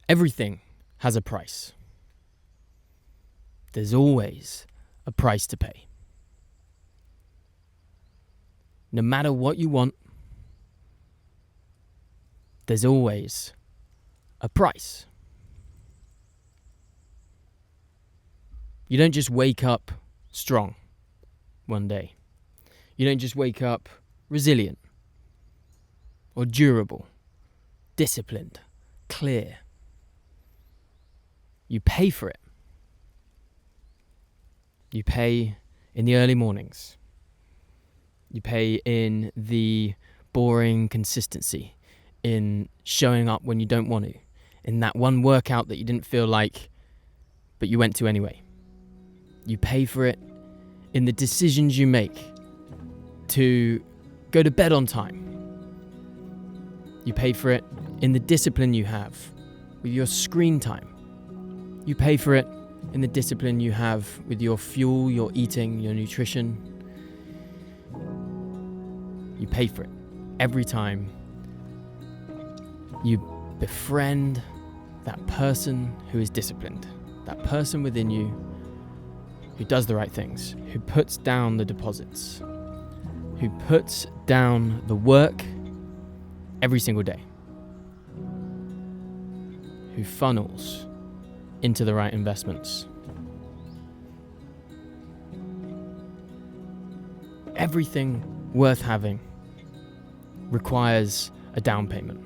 Everything has a price. There's always a price to pay. No matter what you want, there's always a price. You don't just wake up strong one day. You don't just wake up resilient or durable, disciplined, clear. You pay for it. You pay in the early mornings. You pay in the boring consistency, in showing up when you don't want to, in that one workout that you didn't feel like, but you went to anyway. You pay for it in the decisions you make to go to bed on time. You pay for it in the discipline you have with your screen time. You pay for it in the discipline you have with your fuel, your eating, your nutrition. You pay for it every time you befriend that person who is disciplined, that person within you who does the right things, who puts down the deposits, who puts down the work every single day, who funnels into the right investments. Everything worth having requires a down payment.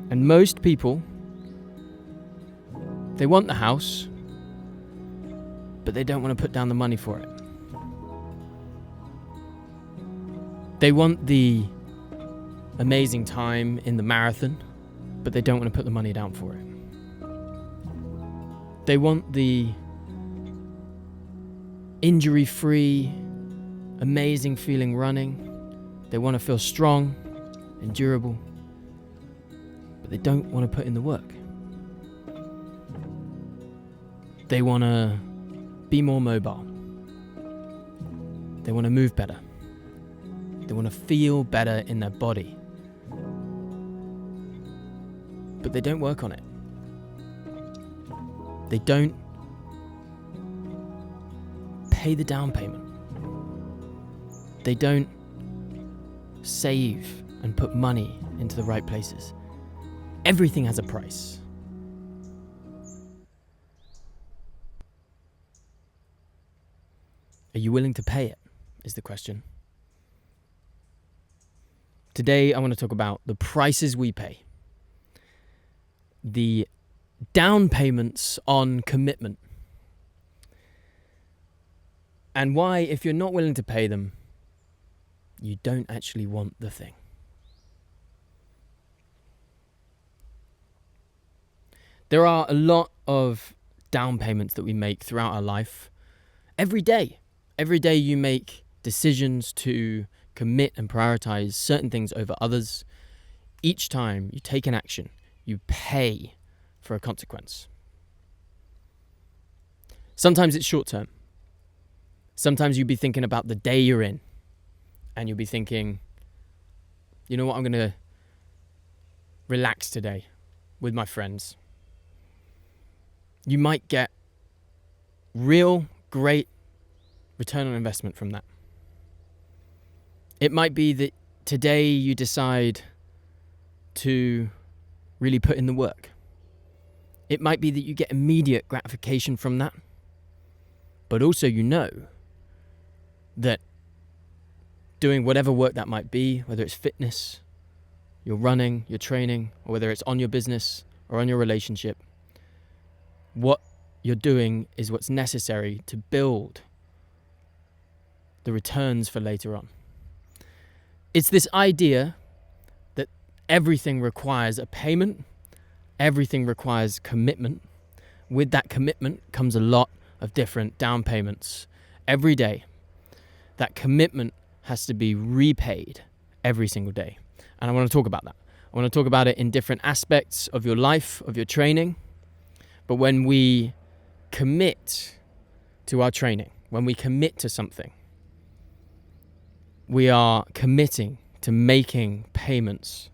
And most people, they want the house, but they don't want to put down the money for it. They want the amazing time in the marathon, but they don't want to put the money down for it. They want the injury-free, amazing feeling running. They want to feel strong and durable, but they don't want to put in the work. They want to be more mobile. They want to move better. They want to feel better in their body. But they don't work on it. They don't pay the down payment. They don't save and put money into the right places. Everything has a price. Are you willing to pay it, is the question. Today, I want to talk about the prices we pay. The down payments on commitment. And why, if you're not willing to pay them, you don't actually want the thing. There are a lot of down payments that we make throughout our life. Every day you make decisions to commit and prioritize certain things over others. Each time you take an action, you pay for a consequence. Sometimes it's short term. Sometimes you'll be thinking about the day you're in, and you'll be thinking, you know what, I'm going to relax today with my friends. You might get real great return on investment from that. It might be that today you decide to really put in the work. It might be that you get immediate gratification from that. But also you know that doing whatever work that might be, whether it's fitness, your running, your training, or whether it's on your business or on your relationship, what you're doing is what's necessary to build the returns for later on. It's this idea that everything requires a payment, everything requires commitment. With that commitment comes a lot of different down payments every day. That commitment has to be repaid every single day. And I want to talk about that. I want to talk about it in different aspects of your life, of your training. But when we commit to our training, when we commit to something, we are committing to making payments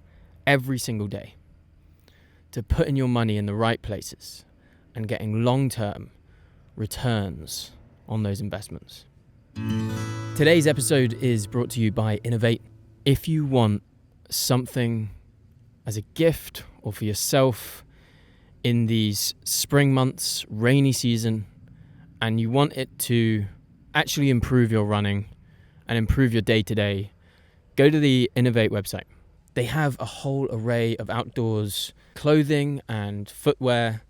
every single day to putting your money in the right places and getting long-term returns on those investments. Today's episode is brought to you by Innovate. If you want something as a gift or for yourself in these spring months, rainy season, and you want it to actually improve your running and improve your day-to-day, go to the Innovate website. They have a whole array of outdoors clothing and footwear,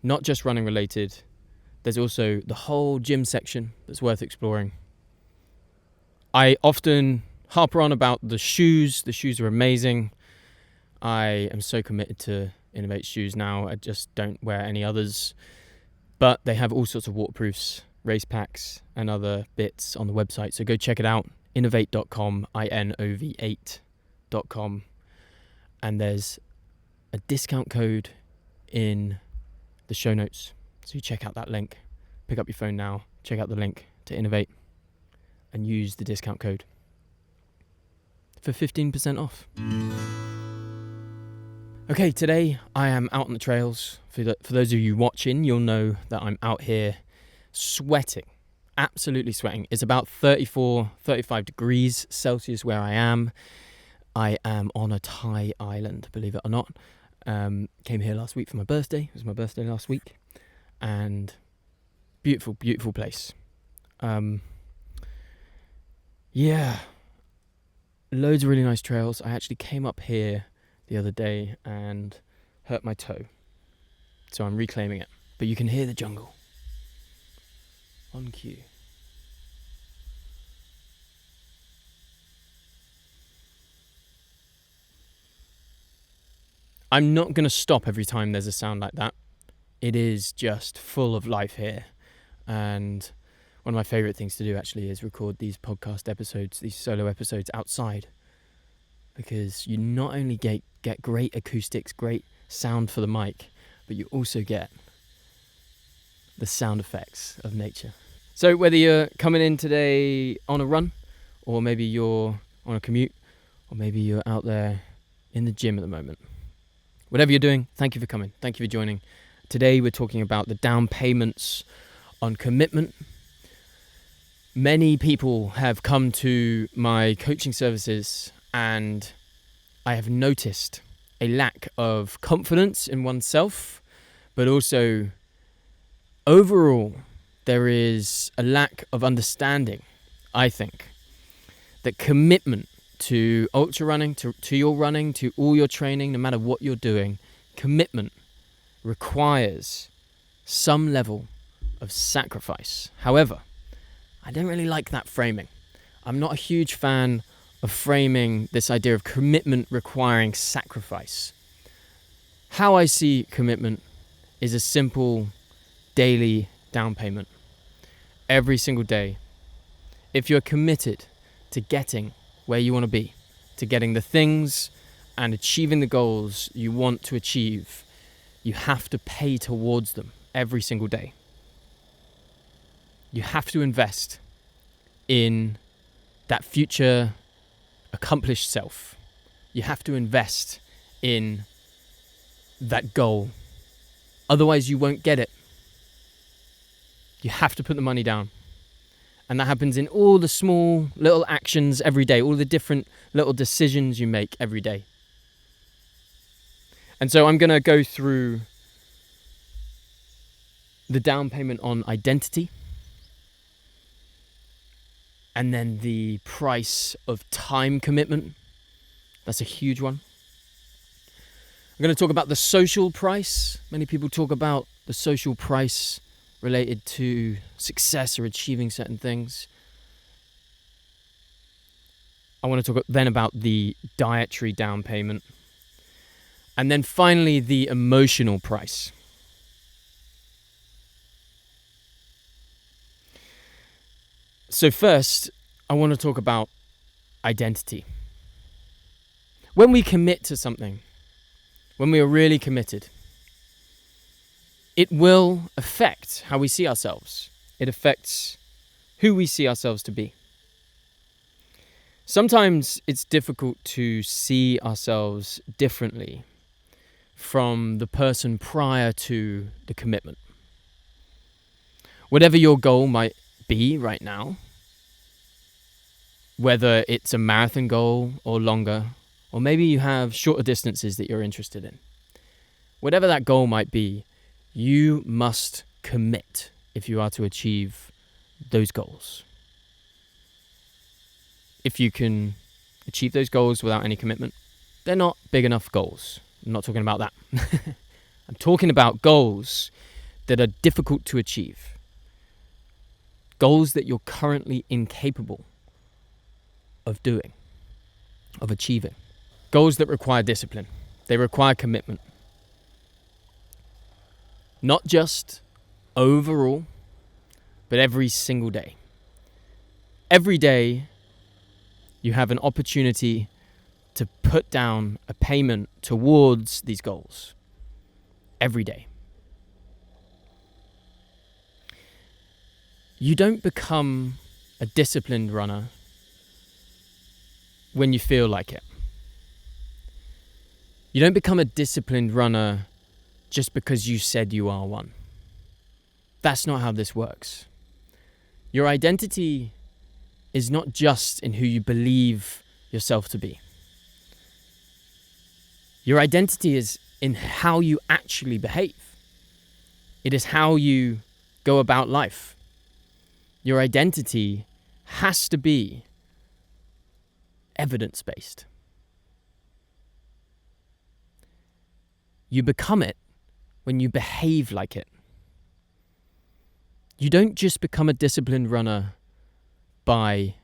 not just running related. There's also the whole gym section that's worth exploring. I often harper on about the shoes. The shoes are amazing. I am so committed to Innovate shoes now. I just don't wear any others. But they have all sorts of waterproofs, race packs, and other bits on the website. So go check it out. Innovate.com, INOV8.com. And there's a discount code in the show notes. So you check out that link. Pick up your phone now. Check out the link to Innovate. And use the discount code for 15% off. Okay, today I am out on the trails. For those of you watching, you'll know that I'm out here sweating, absolutely sweating. It's about 34, 35 degrees Celsius where I am. I am on a Thai island, believe it or not. Came here last week for my birthday. It was my birthday last week. And beautiful, beautiful place. Yeah, loads of really nice trails. I actually came up here the other day and hurt my toe. So I'm reclaiming it. But you can hear the jungle. On cue. I'm not going to stop every time there's a sound like that. It is just full of life here. And one of my favourite things to do actually is record these podcast episodes, these solo episodes outside. Because you not only get great acoustics, great sound for the mic, but you also get the sound effects of nature. So whether you're coming in today on a run, or maybe you're on a commute, or maybe you're out there in the gym at the moment, whatever you're doing, thank you for coming. Thank you for joining. Today we're talking about the down payments on commitment. Many people have come to my coaching services and I have noticed a lack of confidence in oneself, but also overall there is a lack of understanding, I think, that commitment to ultra running, to your running, to all your training, no matter what you're doing, commitment requires some level of sacrifice. However, I don't really like that framing. I'm not a huge fan of framing this idea of commitment requiring sacrifice. How I see commitment is a simple daily down payment. Every single day, if you're committed to getting where you want to be, to getting the things and achieving the goals you want to achieve, you have to pay towards them every single day. You have to invest in that future accomplished self. You have to invest in that goal. Otherwise, you won't get it. You have to put the money down. And that happens in all the small little actions every day, all the different little decisions you make every day. And so I'm going to go through the down payment on identity, and then the price of time commitment. That's a huge one. I'm going to talk about the social price. Many people talk about the social price related to success or achieving certain things. I want to talk then about the dietary down payment. And then finally, the emotional price. So first, I want to talk about identity. When we commit to something, when we are really committed, it will affect how we see ourselves. It affects who we see ourselves to be. Sometimes it's difficult to see ourselves differently from the person prior to the commitment. Whatever your goal might be right now, whether it's a marathon goal or longer, or maybe you have shorter distances that you're interested in. Whatever that goal might be, you must commit if you are to achieve those goals. If you can achieve those goals without any commitment, they're not big enough goals. I'm not talking about that. I'm talking about goals that are difficult to achieve. Goals that you're currently incapable of doing, of achieving. Goals that require discipline. They require commitment. Not just overall, but every single day. Every day, you have an opportunity to put down a payment towards these goals. Every day. You don't become a disciplined runner when you feel like it. You don't become a disciplined runner just because you said you are one. That's not how this works. Your identity is not just in who you believe yourself to be. Your identity is in how you actually behave. It is how you go about life. Your identity has to be evidence-based. You become it when you behave like it. You don't just become a disciplined runner by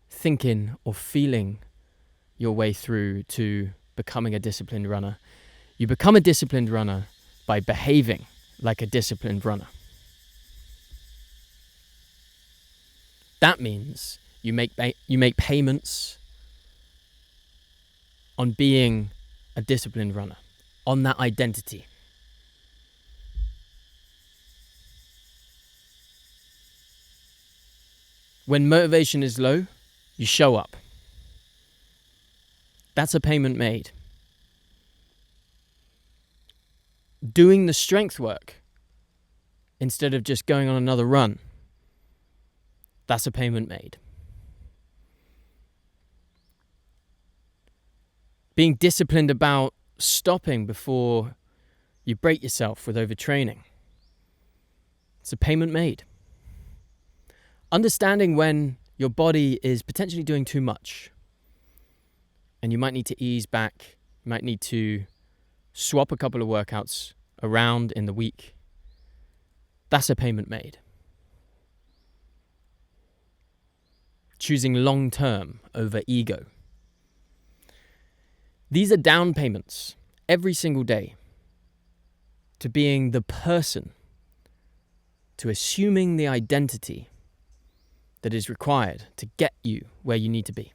thinking or feeling your way through to becoming a disciplined runner. You become a disciplined runner by behaving like a disciplined runner. That means you make payments on being a disciplined runner, on that identity. When motivation is low, you show up. That's a payment made. Doing the strength work instead of just going on another run, that's a payment made. Being disciplined about stopping before you break yourself with overtraining, it's a payment made. Understanding when your body is potentially doing too much and you might need to ease back, you might need to swap a couple of workouts around in the week, that's a payment made. Choosing long-term over ego. These are down payments every single day to being the person, to assuming the identity that is required to get you where you need to be.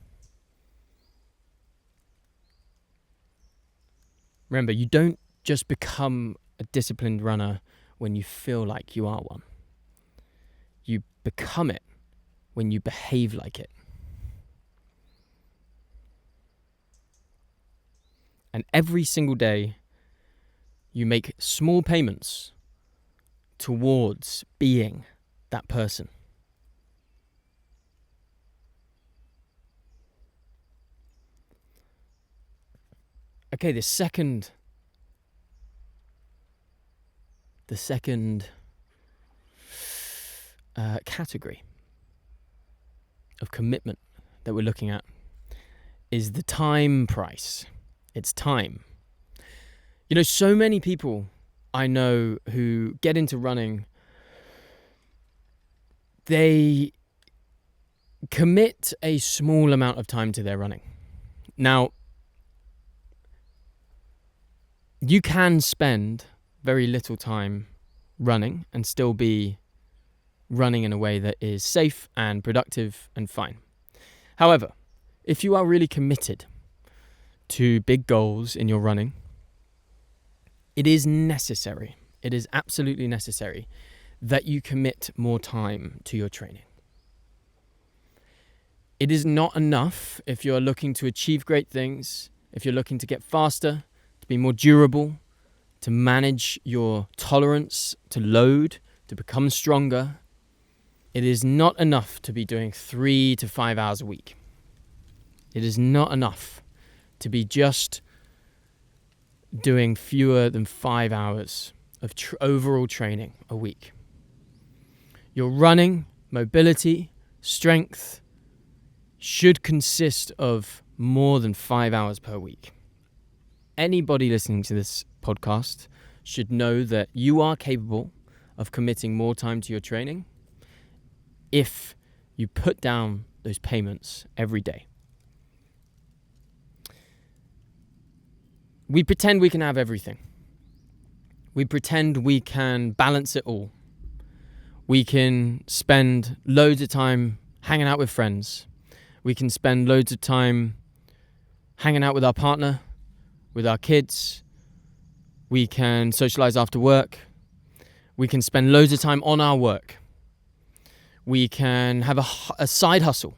Remember, you don't just become a disciplined runner when you feel like you are one. You become it when you behave like it. And every single day, you make small payments towards being that person. Okay, the second category of commitment that we're looking at is the time price. It's time. You know, so many people I know who get into running, they commit a small amount of time to their running. Now, you can spend very little time running and still be running in a way that is safe and productive and fine. However, if you are really committed to big goals in your running, it is necessary, it is absolutely necessary that you commit more time to your training. It is not enough if you're looking to achieve great things, if you're looking to get faster, to be more durable, to manage your tolerance to load, to become stronger. It is not enough to be doing 3 to 5 hours a week. It is not enough to be just doing fewer than 5 hours of overall training a week. Your running, mobility, strength should consist of more than 5 hours per week. Anybody listening to this podcast should know that you are capable of committing more time to your training if you put down those payments every day. We pretend we can have everything. We pretend we can balance it all. We can spend loads of time hanging out with friends. We can spend loads of time hanging out with our partner, with our kids. We can socialize after work. We can spend loads of time on our work. We can have a side hustle.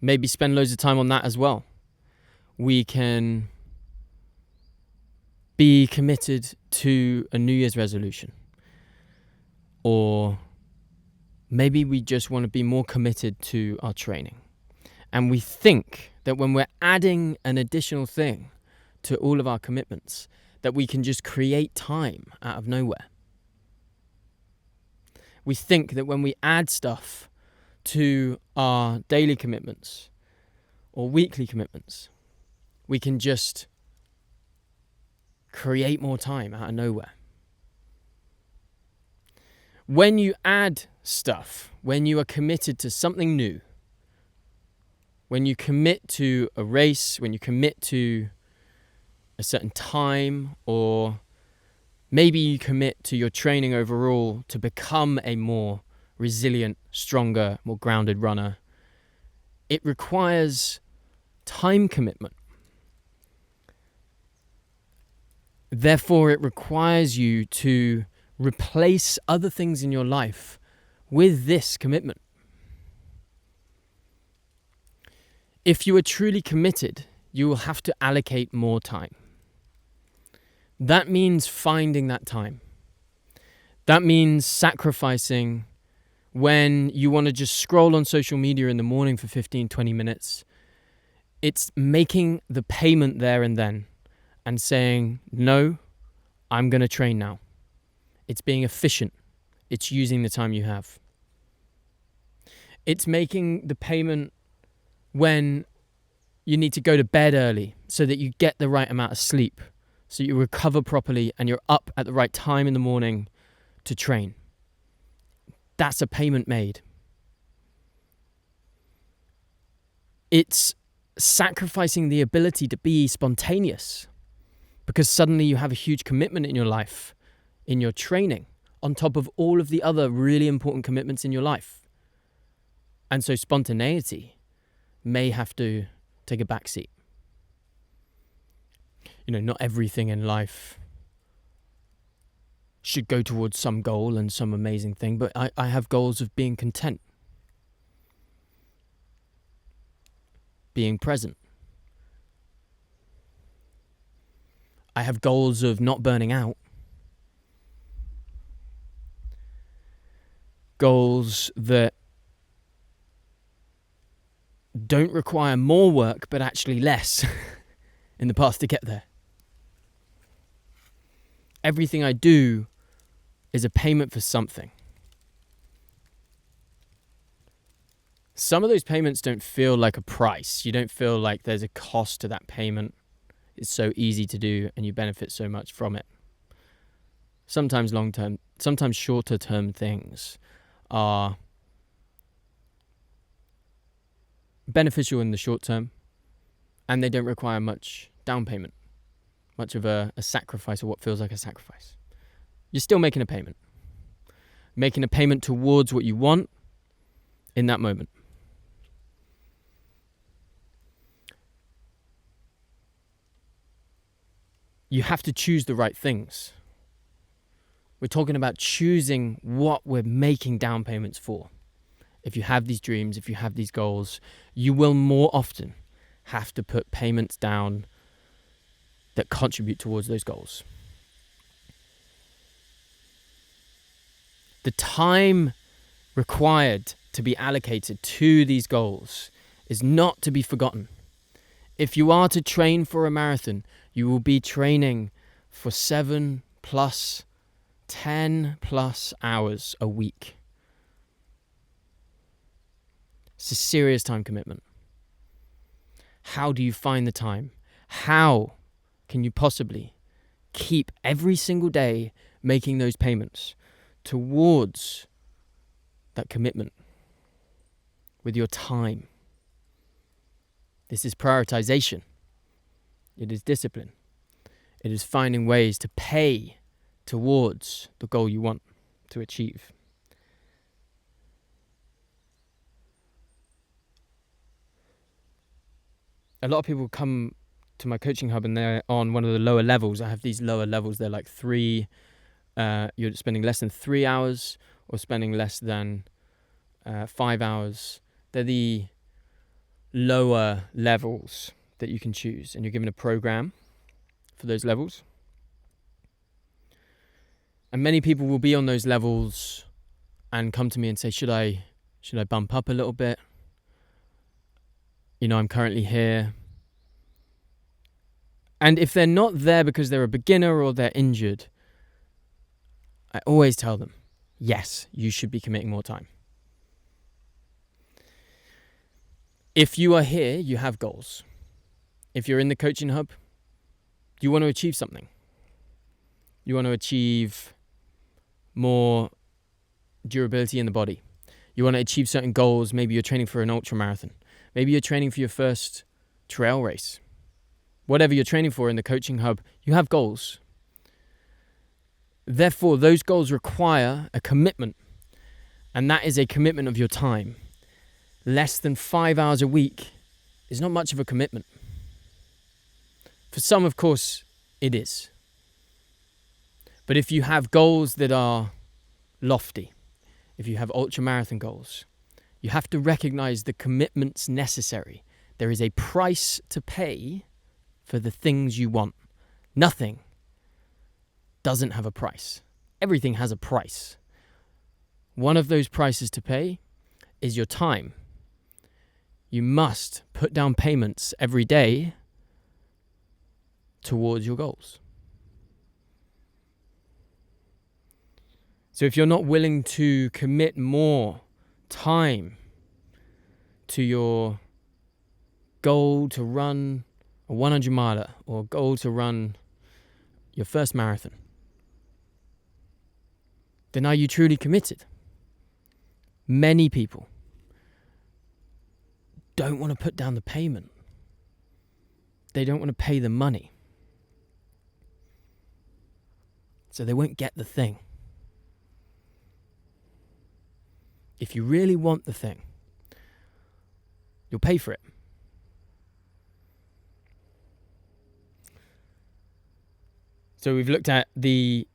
Maybe spend loads of time on that as well. We can be committed to a New Year's resolution. Or maybe we just want to be more committed to our training. And we think that when we're adding an additional thing to all of our commitments, that we can just create time out of nowhere. We think that when we add stuff to our daily commitments or weekly commitments, we can just create more time out of nowhere. When you add stuff, when you are committed to something new, when you commit to a race, when you commit to a certain time, or maybe you commit to your training overall to become a more resilient, stronger, more grounded runner, it requires time commitment. Therefore, it requires you to replace other things in your life with this commitment. If you are truly committed, you will have to allocate more time. That means finding that time. That means sacrificing when you want to just scroll on social media in the morning for 15, 20 minutes. It's making the payment there and then and saying, no, I'm going to train now. It's being efficient. It's using the time you have. It's making the payment when you need to go to bed early so that you get the right amount of sleep, so you recover properly and you're up at the right time in the morning to train. That's a payment made. It's sacrificing the ability to be spontaneous because suddenly you have a huge commitment in your life, in your training, on top of all of the other really important commitments in your life. And so spontaneity may have to take a back seat. Not everything in life should go towards some goal and some amazing thing, but I have goals of being content, being present. I have goals of not burning out, goals that don't require more work, but actually less in the path to get there. Everything I do is a payment for something. Some of those payments don't feel like a price. You don't feel like there's a cost to that payment. It's so easy to do and you benefit so much from it. Sometimes long-term, sometimes shorter-term things are beneficial in the short term, and they don't require much down payment, much of a sacrifice, or what feels like a sacrifice. You're still making a payment towards what you want in that moment. You have to choose the right things. We're talking about choosing what we're making down payments for. if you have these dreams, if you have these goals, you will more often have to put payments down that contribute towards those goals. The time required to be allocated to these goals is not to be forgotten. If you are to train for a marathon, you will be training for 7 plus 10 plus hours a week. It's a serious time commitment. How do you find the time? How can you possibly keep every single day making those payments towards that commitment with your time? This is prioritization. It is discipline. It is finding ways to pay towards the goal you want to achieve. A lot of people come to my coaching hub and they're on one of the lower levels. I have these lower levels. They're like you're spending less than 3 hours or spending less than 5 hours. They're the lower levels that you can choose, and you're given a program for those levels. And many people will be on those levels and come to me and say, should I bump up a little bit? I'm currently here. And if they're not there because they're a beginner or they're injured, I always tell them, yes, you should be committing more time. If you are here, you have goals. If you're in the coaching hub, you want to achieve something. You want to achieve more durability in the body. You want to achieve certain goals. Maybe you're training for an ultra marathon. Maybe you're training for your first trail race. Whatever you're training for in the coaching hub, you have goals. Therefore, those goals require a commitment, and that is a commitment of your time. Less than 5 hours a week is not much of a commitment. For some, of course, it is. But if you have goals that are lofty, if you have ultramarathon goals, you have to recognize the commitments necessary. There is a price to pay for the things you want. Nothing doesn't have a price. Everything has a price. One of those prices to pay is your time. You must put down payments every day towards your goals. So if you're not willing to commit more time to your goal to run a 100 miler or goal to run your first marathon, then are you truly committed? Many people don't want to put down the payment. They don't want to pay the money. So they won't get the thing. If you really want the thing, you'll pay for it. So we've looked at the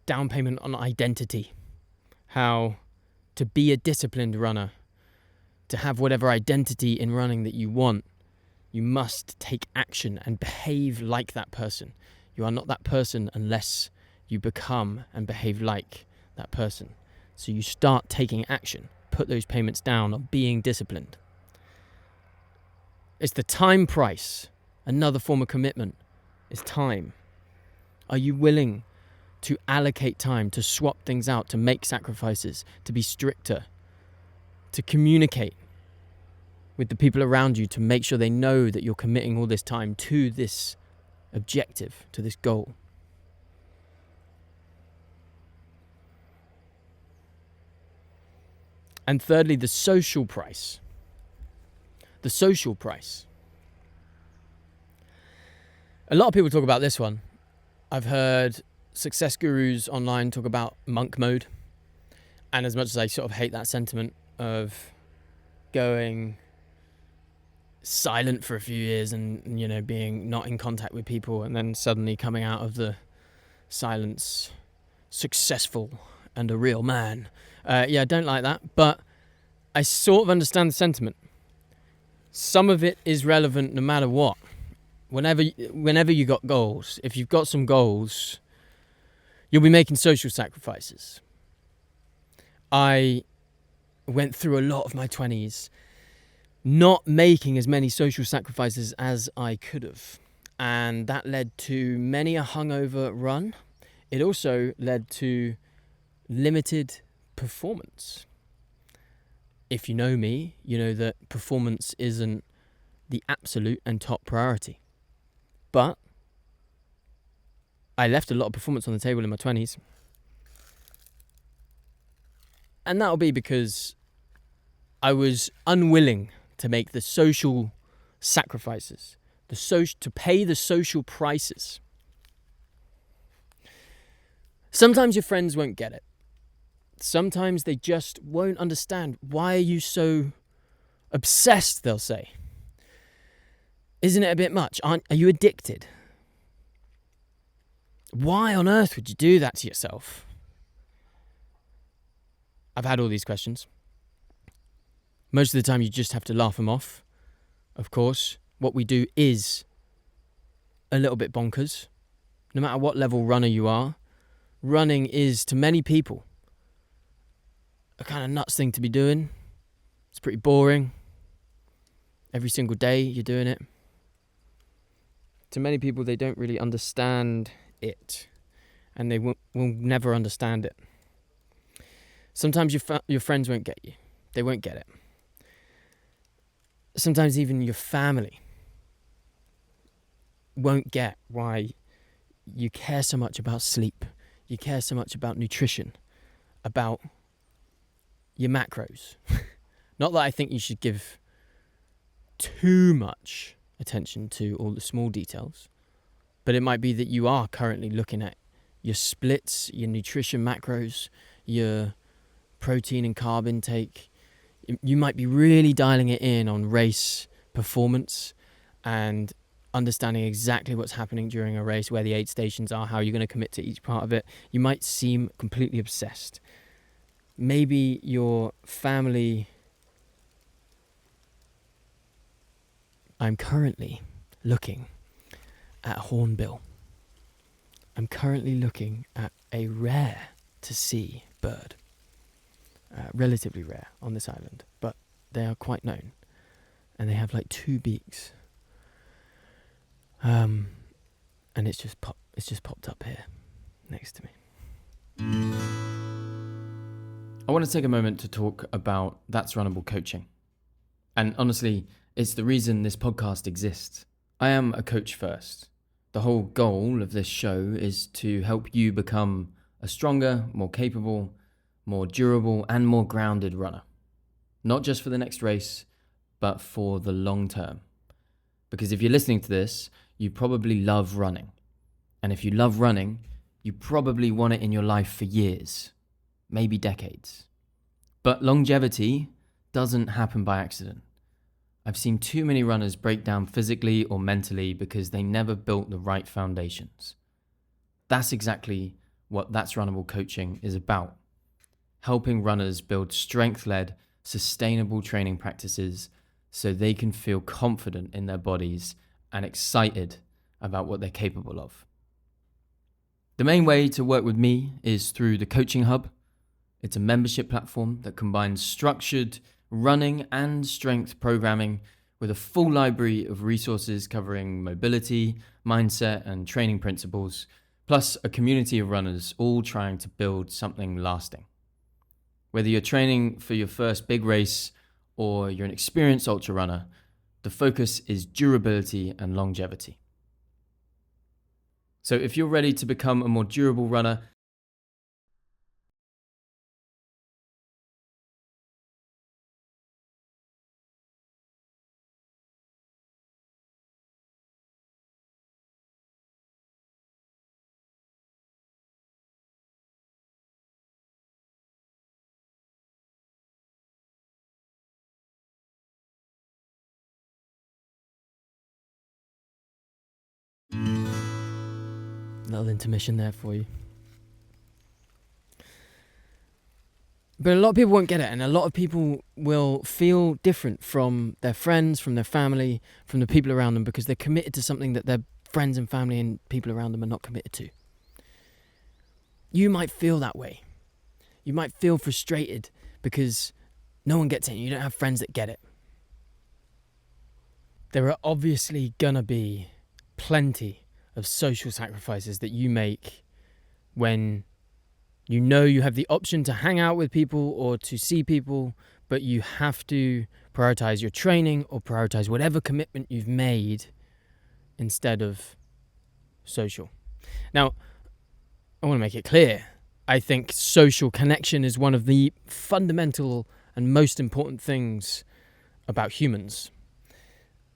down payment on identity, how to be a disciplined runner, to have whatever identity in running that you want, you must take action and behave like that person. You are not that person unless you become and behave like that person. So you start taking action, put those payments down on being disciplined. It's the time price. Another form of commitment is time. Are you willing to allocate time, to swap things out, to make sacrifices, to be stricter, to communicate with the people around you to make sure they know that you're committing all this time to this objective, to this goal? And thirdly, the social price. The social price. A lot of people talk about this one. I've heard success gurus online talk about monk mode. And as much as I sort of hate that sentiment of going silent for a few years and, being not in contact with people and then suddenly coming out of the silence successful and a real man. I don't like that, but I sort of understand the sentiment. Some of it is relevant no matter what. Whenever you got goals, if you've got some goals, you'll be making social sacrifices. I went through a lot of my 20s not making as many social sacrifices as I could have. And that led to many a hungover run. It also led to limited performance. If you know me, you know that performance isn't the absolute and top priority. But I left a lot of performance on the table in my 20s. And that'll be because I was unwilling to make the social sacrifices, to pay the social prices. Sometimes your friends won't get it. Sometimes they just won't understand. Why are you so obsessed, they'll say. Isn't it a bit much? Are you addicted? Why on earth would you do that to yourself? I've had all these questions. Most of the time you just have to laugh them off. Of course, what we do is a little bit bonkers. No matter what level runner you are, running is, to many people, a kind of nuts thing to be doing. It's pretty boring. Every single day you're doing it. To many people, they don't really understand it, and they will never understand it. Sometimes your friends won't get you. They won't get it. Sometimes even your family won't get why you care so much about sleep. You care so much about nutrition, about your macros. Not that I think you should give too much attention to all the small details, but it might be that you are currently looking at your splits, your nutrition macros, your protein and carb intake. You might be really dialing it in on race performance and understanding exactly what's happening during a race, where the aid stations are, how you're going to commit to each part of it. You might seem completely obsessed. Maybe your family... I'm currently looking at hornbill. I'm currently looking at a rare to see bird. Relatively rare on this island, but they are quite known. And they have like 2 beaks. And it's just popped up here next to me. I want to take a moment to talk about That's Runnable Coaching. And honestly, it's the reason this podcast exists. I am a coach first. The whole goal of this show is to help you become a stronger, more capable, more durable, and more grounded runner. Not just for the next race, but for the long term. Because if you're listening to this, you probably love running. And if you love running, you probably want it in your life for years, maybe decades. But longevity doesn't happen by accident. I've seen too many runners break down physically or mentally because they never built the right foundations. That's exactly what That's Runnable Coaching is about. Helping runners build strength-led, sustainable training practices so they can feel confident in their bodies and excited about what they're capable of. The main way to work with me is through the Coaching Hub. It's a membership platform that combines structured running and strength programming with a full library of resources covering mobility, mindset, and training principles, plus a community of runners all trying to build something lasting. Whether you're training for your first big race or you're an experienced ultra runner, the focus is durability and longevity. So if you're ready to become a more durable runner, little intermission there for you. But a lot of people won't get it, and a lot of people will feel different from their friends, from their family, from the people around them, because they're committed to something that their friends and family and people around them are not committed to. You might feel that way. You might feel frustrated because no one gets it and you don't have friends that get it. There are obviously gonna be plenty of social sacrifices that you make when you know you have the option to hang out with people or to see people, but you have to prioritize your training or prioritize whatever commitment you've made instead of social. Now, I want to make it clear. I think social connection is one of the fundamental and most important things about humans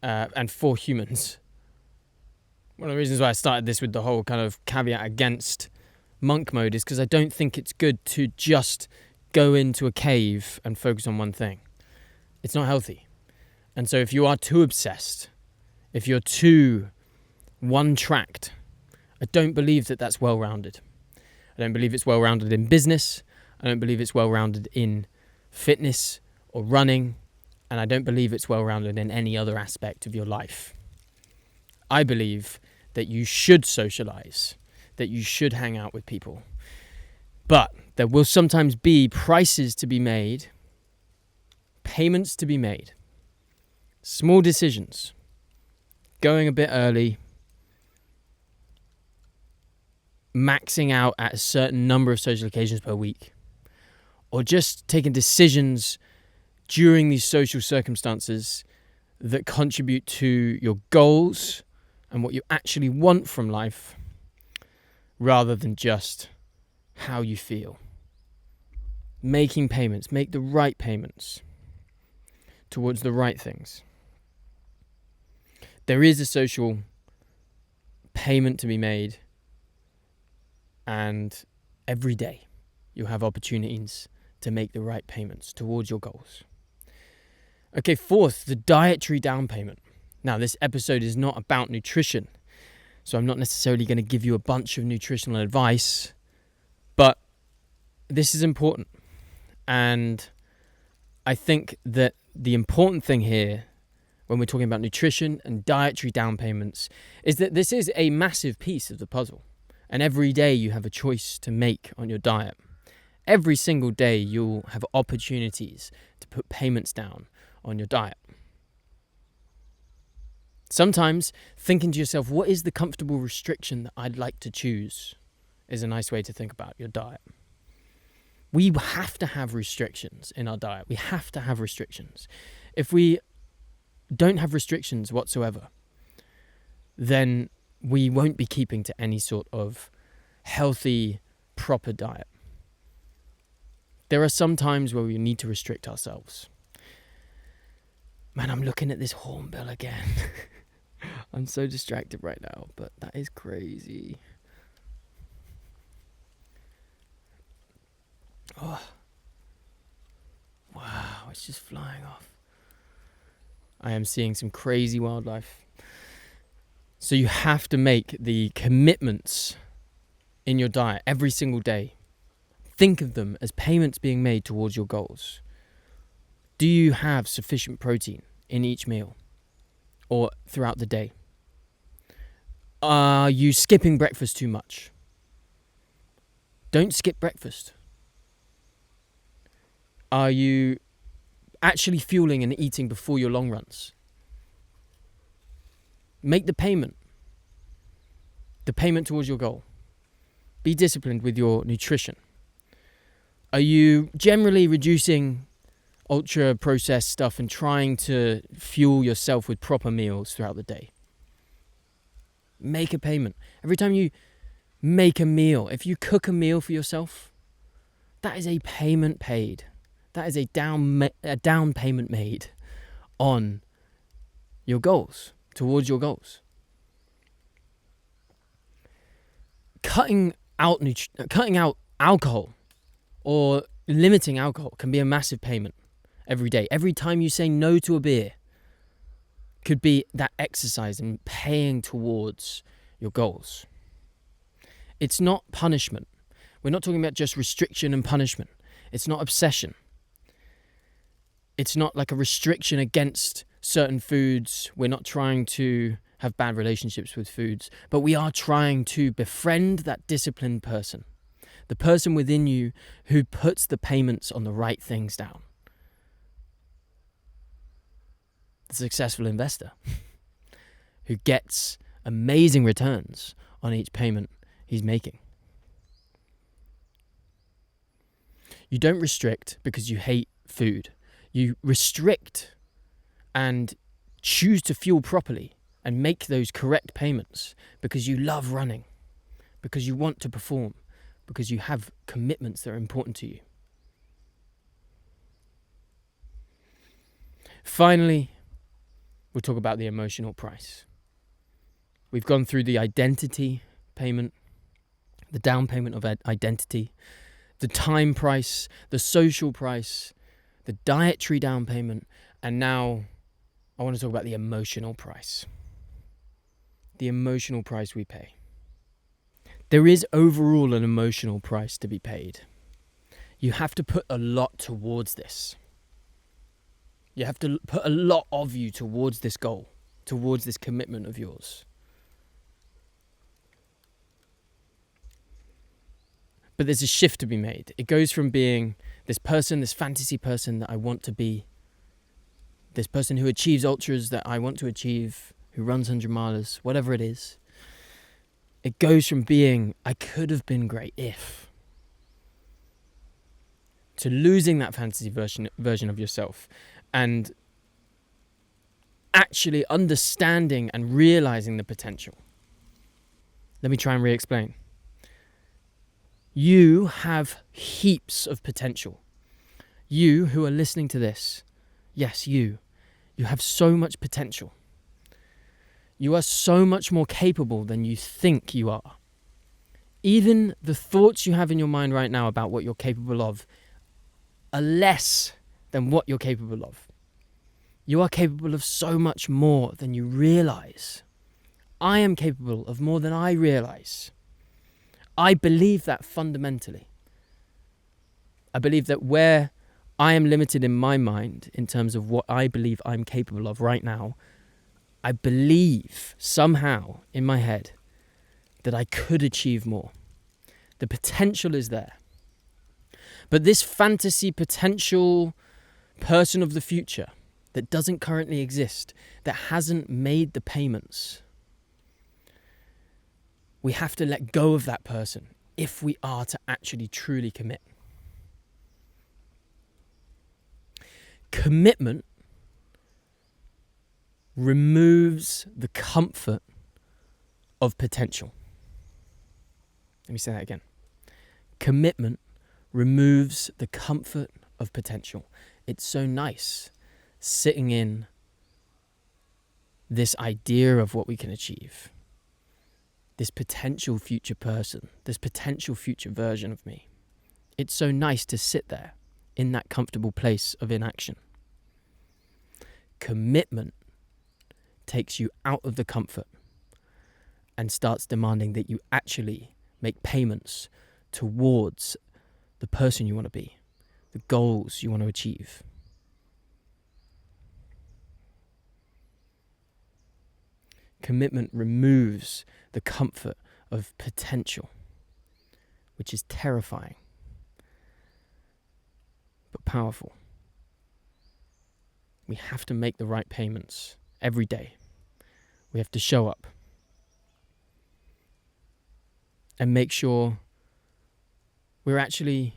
and for humans. One of the reasons why I started this with the whole kind of caveat against monk mode is because I don't think it's good to just go into a cave and focus on one thing. It's not healthy. And so if you are too obsessed, if you're too one-tracked, I don't believe that that's well-rounded. I don't believe it's well-rounded in business. I don't believe it's well-rounded in fitness or running. And I don't believe it's well-rounded in any other aspect of your life. I believe that you should socialize, that you should hang out with people. But there will sometimes be prices to be made, payments to be made, small decisions, going a bit early, maxing out at a certain number of social occasions per week, or just taking decisions during these social circumstances that contribute to your goals and what you actually want from life, rather than just how you feel. Making payments, make the right payments towards the right things. There is a social payment to be made, and every day you have opportunities to make the right payments towards your goals. Okay, fourth, the dietary down payment. Now, this episode is not about nutrition, so I'm not necessarily going to give you a bunch of nutritional advice, but this is important. And I think that the important thing here, when we're talking about nutrition and dietary down payments, is that this is a massive piece of the puzzle. And every day you have a choice to make on your diet. Every single day you'll have opportunities to put payments down on your diet. Sometimes thinking to yourself, what is the comfortable restriction that I'd like to choose, is a nice way to think about your diet. We have to have restrictions in our diet. We have to have restrictions. If we don't have restrictions whatsoever, then we won't be keeping to any sort of healthy, proper diet. There are some times where we need to restrict ourselves. Man, I'm looking at this hornbill again. I'm so distracted right now, but that is crazy. Oh. Wow, it's just flying off. I am seeing some crazy wildlife. So you have to make the commitments in your diet every single day. Think of them as payments being made towards your goals. Do you have sufficient protein in each meal or throughout the day? Are you skipping breakfast too much? Don't skip breakfast. Are you actually fueling and eating before your long runs? Make the payment towards your goal. Be disciplined with your nutrition. Are you generally reducing ultra-processed stuff and trying to fuel yourself with proper meals throughout the day? Make a payment. Every time you make a meal, if you cook a meal for yourself, that is a payment paid. That is a down payment made on your goals, towards your goals. Cutting out alcohol or limiting alcohol can be a massive payment every day. Every time you say no to a beer could be that exercise and paying towards your goals. It's not punishment. We're not talking about just restriction and punishment. It's not obsession. It's not like a restriction against certain foods. We're not trying to have bad relationships with foods, but we are trying to befriend that disciplined person, the person within you who puts the payments on the right things down. The successful investor who gets amazing returns on each payment he's making. You don't restrict because you hate food. You restrict and choose to fuel properly and make those correct payments because you love running, because you want to perform, because you have commitments that are important to you. Finally, we'll talk about the emotional price. We've gone through the identity payment, the down payment of identity, the time price, the social price, the dietary down payment, and now I want to talk about the emotional price. The emotional price we pay. There is overall an emotional price to be paid. You have to put a lot towards this. You have to put a lot of you towards this goal, towards this commitment of yours. But there's a shift to be made. It goes from being this person, this fantasy person that I want to be, this person who achieves ultras that I want to achieve, who runs 100 milers, whatever it is. It goes from being, I could have been great if, to losing that fantasy version of yourself and actually understanding and realizing the potential. Let me try and re-explain. You have heaps of potential. You who are listening to this, yes, you have so much potential. You are so much more capable than you think you are. Even the thoughts you have in your mind right now about what you're capable of are less than what you're capable of. You are capable of so much more than you realize. I am capable of more than I realize. I believe that fundamentally. I believe that where I am limited in my mind in terms of what I believe I'm capable of right now, I believe somehow in my head that I could achieve more. The potential is there. But this fantasy potential person of the future that doesn't currently exist, that hasn't made the payments, we have to let go of that person if we are to actually truly commit. Commitment removes the comfort of potential. Let me say that again. Commitment removes the comfort of potential. It's so nice sitting in this idea of what we can achieve. This potential future person, this potential future version of me. It's so nice to sit there in that comfortable place of inaction. Commitment takes you out of the comfort and starts demanding that you actually make payments towards the person you want to be, the goals you want to achieve. Commitment removes the comfort of potential, which is terrifying, but powerful. We have to make the right payments every day. We have to show up and make sure we're actually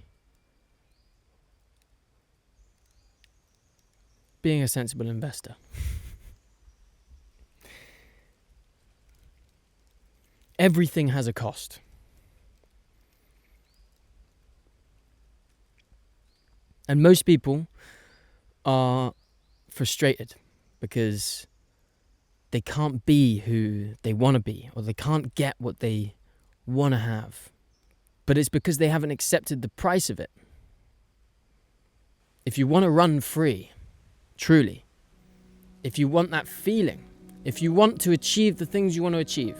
being a sensible investor. Everything has a cost. And most people are frustrated because they can't be who they want to be, or they can't get what they want to have. But it's because they haven't accepted the price of it. If you want to run free, truly, if you want that feeling, if you want to achieve the things you want to achieve,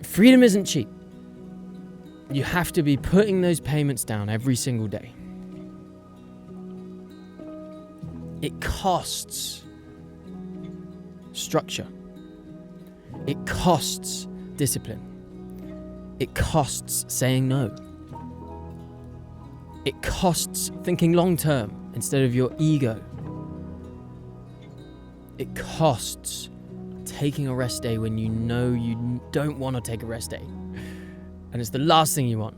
freedom isn't cheap. You have to be putting those payments down every single day. It costs structure. It costs discipline. It costs saying no. It costs thinking long term instead of your ego. It costs taking a rest day when you know you don't want to take a rest day. And it's the last thing you want.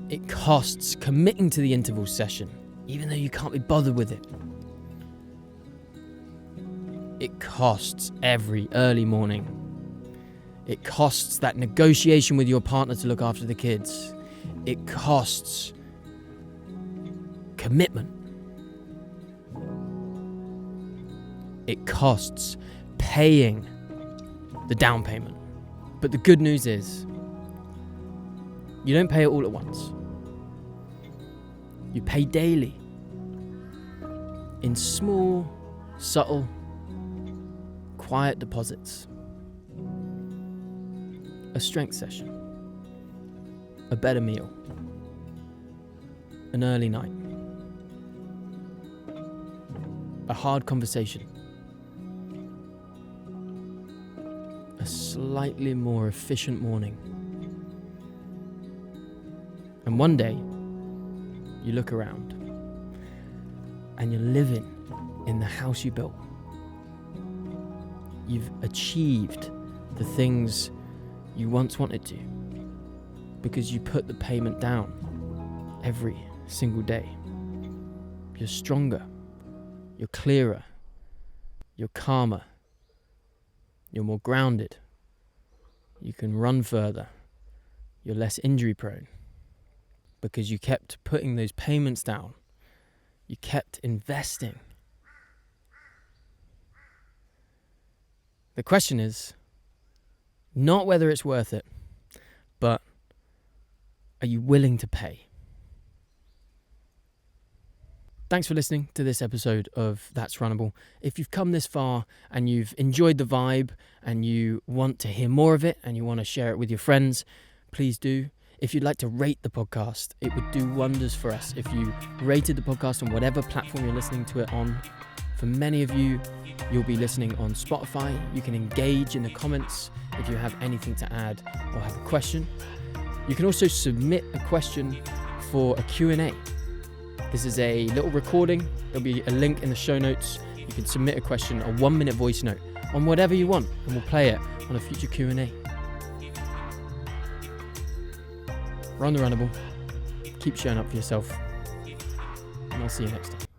It costs committing to the interval session, even though you can't be bothered with it. It costs every early morning. It costs that negotiation with your partner to look after the kids. It costs commitment. It costs paying the down payment. But the good news is, you don't pay it all at once. You pay daily in small, subtle, quiet deposits. A strength session, a better meal, an early night, a hard conversation, a slightly more efficient morning. And one day, you look around and you're living in the house you built. You've achieved the things you once wanted to because you put the payment down every single day. You're stronger, you're clearer, you're calmer, you're more grounded, you can run further, you're less injury prone because you kept putting those payments down, you kept investing. The question is not whether it's worth it, but are you willing to pay? Thanks for listening to this episode of That's Runnable. If you've come this far and you've enjoyed the vibe and you want to hear more of it and you want to share it with your friends, please do. If you'd like to rate the podcast, it would do wonders for us if you rated the podcast on whatever platform you're listening to it on. For many of you, you'll be listening on Spotify. You can engage in the comments if you have anything to add or have a question. You can also submit a question for a Q&A. This is a little recording. There'll be a link in the show notes. You can submit a question, a 1-minute voice note on whatever you want, and we'll play it on a future Q&A. Run the runnable. Keep showing up for yourself. And I'll see you next time.